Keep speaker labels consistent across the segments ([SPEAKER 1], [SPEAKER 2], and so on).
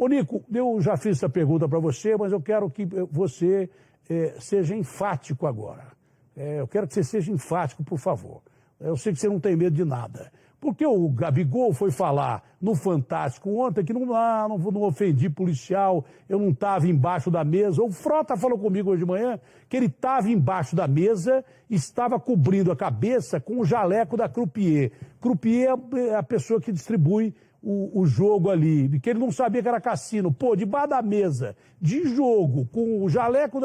[SPEAKER 1] Ô, Nico, eu já fiz essa pergunta para você, mas eu quero que você seja enfático agora. Eu quero que você seja enfático, por favor. Eu sei que você não tem medo de nada. Porque o Gabigol foi falar no Fantástico ontem que não ofendi policial, eu não estava embaixo da mesa. O Frota falou comigo hoje de manhã que ele estava embaixo da mesa, estava cobrindo a cabeça com o jaleco da Croupier. Croupier é a pessoa que distribui o jogo ali, que ele não sabia que era cassino. Pô, debaixo da mesa, de jogo, com o jaleco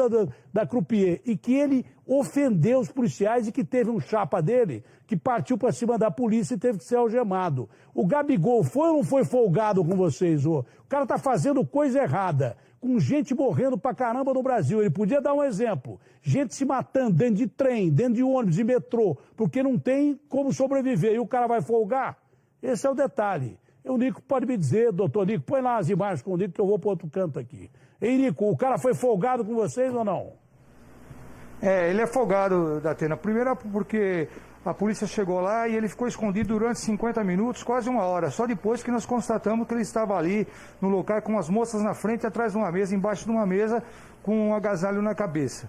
[SPEAKER 1] da Croupier, e que ele ofendeu os policiais e que teve um chapa dele que partiu para cima da polícia e teve que ser algemado. O Gabigol foi ou não foi folgado com vocês? O cara tá fazendo coisa errada, com gente morrendo pra caramba no Brasil. Ele podia dar um exemplo. Gente se matando dentro de trem, dentro de ônibus e metrô, porque não tem como sobreviver. E o cara vai folgar? Esse é o detalhe. E o Nico pode me dizer, doutor Nico, põe lá as imagens com o Nico que eu vou para outro canto aqui. Ei, Nico, o cara foi folgado com vocês ou não?
[SPEAKER 2] Ele é folgado, Datena. Primeiro porque a polícia chegou lá e ele ficou escondido durante 50 minutos, quase uma hora. Só depois que nós constatamos que ele estava ali no local com as moças na frente, atrás de uma mesa, embaixo de uma mesa, com um agasalho na cabeça.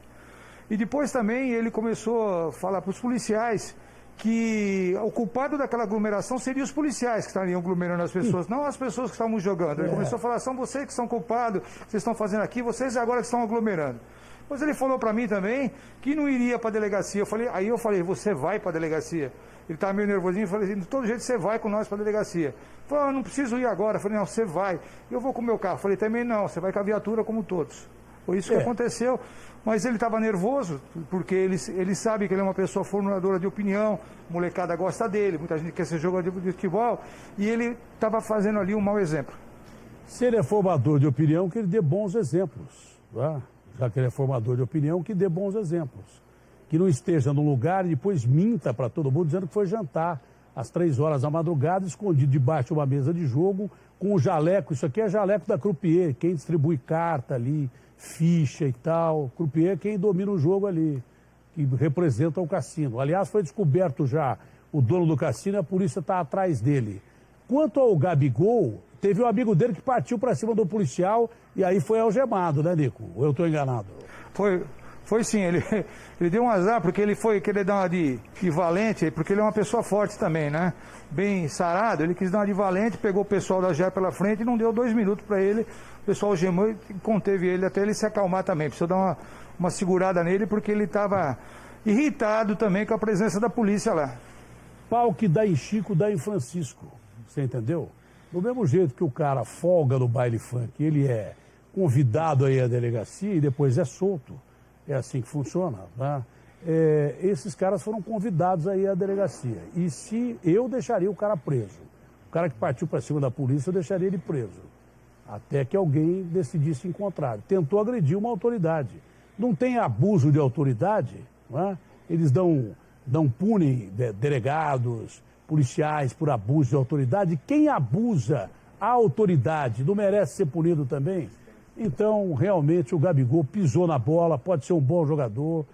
[SPEAKER 2] E depois também ele começou a falar para os policiais que o culpado daquela aglomeração seria os policiais que estariam aglomerando as pessoas, não as pessoas que estavam jogando. Ele começou a falar, são vocês que são culpados, vocês estão fazendo aqui, vocês agora que estão aglomerando. Mas ele falou para mim também que não iria para a delegacia. Aí eu falei, você vai para a delegacia? Ele estava meio nervosinho, eu falei assim, de todo jeito você vai com nós para a delegacia. Ele falou, não preciso ir agora. Eu falei, não, você vai. Eu vou com o meu carro. Eu falei, também não, você vai com a viatura como todos. Foi isso que aconteceu. Mas ele estava nervoso, porque ele sabe que ele é uma pessoa formuladora de opinião, molecada gosta dele, muita gente quer ser jogador de futebol, e ele estava fazendo ali um mau exemplo.
[SPEAKER 1] Se ele é formador de opinião, que ele dê bons exemplos. Tá? Já que ele é formador de opinião, que dê bons exemplos. Que não esteja no lugar e depois minta para todo mundo dizendo que foi jantar às 3 horas da madrugada, escondido debaixo de uma mesa de jogo, com o jaleco. Isso aqui é jaleco da Croupier, quem distribui carta ali, ficha e tal. Croupier é quem domina o jogo ali, que representa o cassino. Aliás, foi descoberto já o dono do cassino e a polícia está atrás dele. Quanto ao Gabigol, teve um amigo dele que partiu para cima do policial e aí foi algemado, né, Nico? Ou eu estou enganado?
[SPEAKER 2] Foi sim, ele deu um azar porque ele foi querer dar uma de valente, porque ele é uma pessoa forte também, né? Bem sarado, ele quis dar uma de valente, pegou o pessoal da JE pela frente e não deu 2 minutos para ele. O pessoal algemou e conteve ele até ele se acalmar também. Precisou dar uma segurada nele porque ele estava irritado também com a presença da polícia lá.
[SPEAKER 1] Pau que dá em Chico, dá em Francisco. Você entendeu? Do mesmo jeito que o cara folga no baile funk, ele é convidado aí à delegacia e depois é solto. É assim que funciona, tá? Esses caras foram convidados aí à delegacia. E se eu deixaria o cara preso, o cara que partiu para cima da polícia, eu deixaria ele preso. Até que alguém decidisse encontrar. Tentou agredir uma autoridade. Não tem abuso de autoridade, não é? Eles punem delegados, policiais por abuso de autoridade. Quem abusa a autoridade não merece ser punido também? Então, realmente, o Gabigol pisou na bola, pode ser um bom jogador,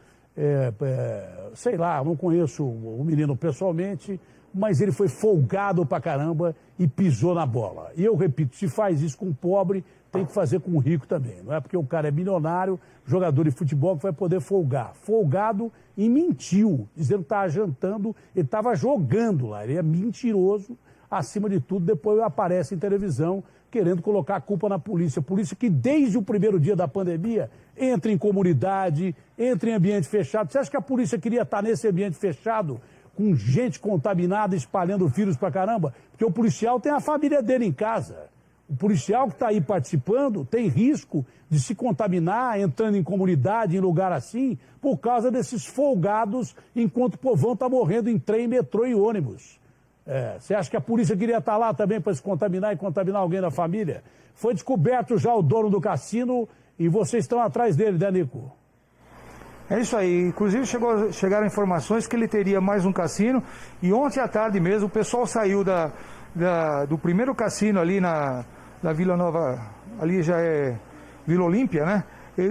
[SPEAKER 1] sei lá, não conheço o menino pessoalmente, mas ele foi folgado pra caramba e pisou na bola. E eu repito, se faz isso com um pobre, tem que fazer com um rico também. Não é porque o cara é milionário, jogador de futebol, que vai poder folgar. Folgado e mentiu, dizendo que estava jantando, ele estava jogando lá, ele é mentiroso, acima de tudo, depois aparece em televisão querendo colocar a culpa na polícia. Polícia que desde o primeiro dia da pandemia entra em comunidade, entra em ambiente fechado. Você acha que a polícia queria estar nesse ambiente fechado, com gente contaminada, espalhando vírus pra caramba? Porque o policial tem a família dele em casa. O policial que está aí participando tem risco de se contaminar, entrando em comunidade, em lugar assim, por causa desses folgados, enquanto o povão está morrendo em trem, metrô e ônibus. Você acha que a polícia queria estar lá também para se contaminar e contaminar alguém da família? Foi descoberto já o dono do cassino e vocês estão atrás dele, né, Nico?
[SPEAKER 2] É isso aí. Inclusive chegaram informações que ele teria mais um cassino e ontem à tarde mesmo o pessoal saiu do primeiro cassino ali na Vila Nova, ali já é Vila Olímpia, né?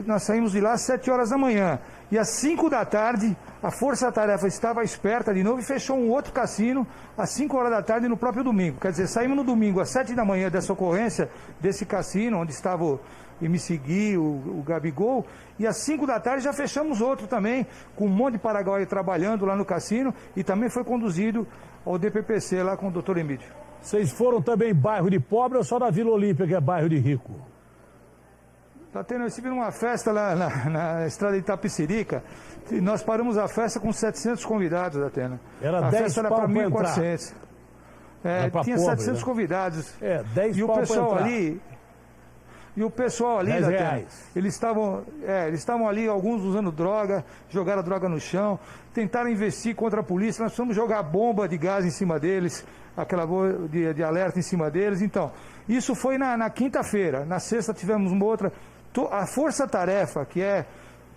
[SPEAKER 2] Nós saímos de lá às 7 horas da manhã. E às 5 da tarde, a Força-Tarefa estava esperta de novo e fechou um outro cassino às 5 horas da tarde no próprio domingo. Quer dizer, saímos no domingo às 7 da manhã dessa ocorrência, desse cassino, onde estava o MC Gui, o Gabigol, e às 5 da tarde já fechamos outro também, com um monte de paraguaio trabalhando lá no cassino, e também foi conduzido ao DPPC lá com o doutor Emílio.
[SPEAKER 1] Vocês foram também bairro de pobre ou só na Vila Olímpia, que é bairro de rico?
[SPEAKER 2] Eu estive numa festa lá na estrada de Itapecerica, e nós paramos a festa com 700 convidados, Atena.
[SPEAKER 1] Era
[SPEAKER 2] a
[SPEAKER 1] 10
[SPEAKER 2] festa era
[SPEAKER 1] pau
[SPEAKER 2] para
[SPEAKER 1] pra
[SPEAKER 2] 1.400. Tinha
[SPEAKER 1] pobre,
[SPEAKER 2] 700
[SPEAKER 1] né?
[SPEAKER 2] convidados.
[SPEAKER 1] 10
[SPEAKER 2] e o
[SPEAKER 1] pau
[SPEAKER 2] pessoal
[SPEAKER 1] pra entrar.
[SPEAKER 2] ali. E o pessoal ali, Atena, eles estavam ali, alguns usando droga, jogaram a droga no chão, tentaram investir contra a polícia, nós precisamos jogar bomba de gás em cima deles, aquela bomba de alerta em cima deles. Então, isso foi na quinta-feira. Na sexta tivemos uma outra. A Força-Tarefa, que é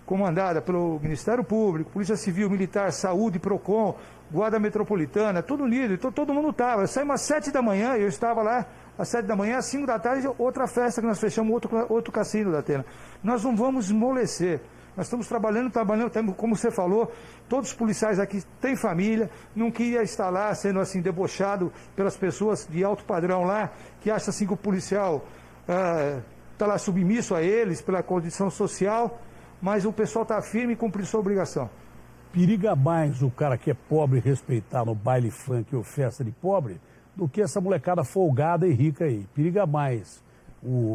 [SPEAKER 2] comandada pelo Ministério Público, Polícia Civil, Militar, Saúde, PROCON, Guarda Metropolitana, tudo unido, então todo mundo estava. Saímos às 7 da manhã, eu estava lá às 7 da manhã, às 5 da tarde, outra festa que nós fechamos, outro cassino da Atena. Nós não vamos esmorecer. Nós estamos trabalhando, como você falou, todos os policiais aqui têm família, não queria estar lá sendo assim debochado pelas pessoas de alto padrão lá, que acham assim que o policial está lá submisso a eles pela condição social, mas o pessoal está firme e cumprir sua obrigação.
[SPEAKER 1] Periga mais o cara que é pobre respeitar no baile funk ou festa de pobre do que essa molecada folgada e rica aí. Periga mais.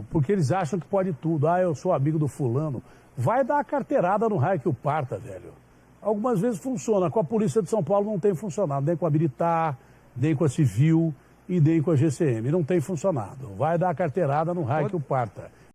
[SPEAKER 1] Porque eles acham que pode tudo. Eu sou amigo do fulano. Vai dar a carteirada no raio que o parta, velho. Algumas vezes funciona. Com a Polícia de São Paulo não tem funcionado. Nem com a Militar, nem com a Civil e nem com a GCM. Não tem funcionado. Vai dar a carteirada no raio que o parta.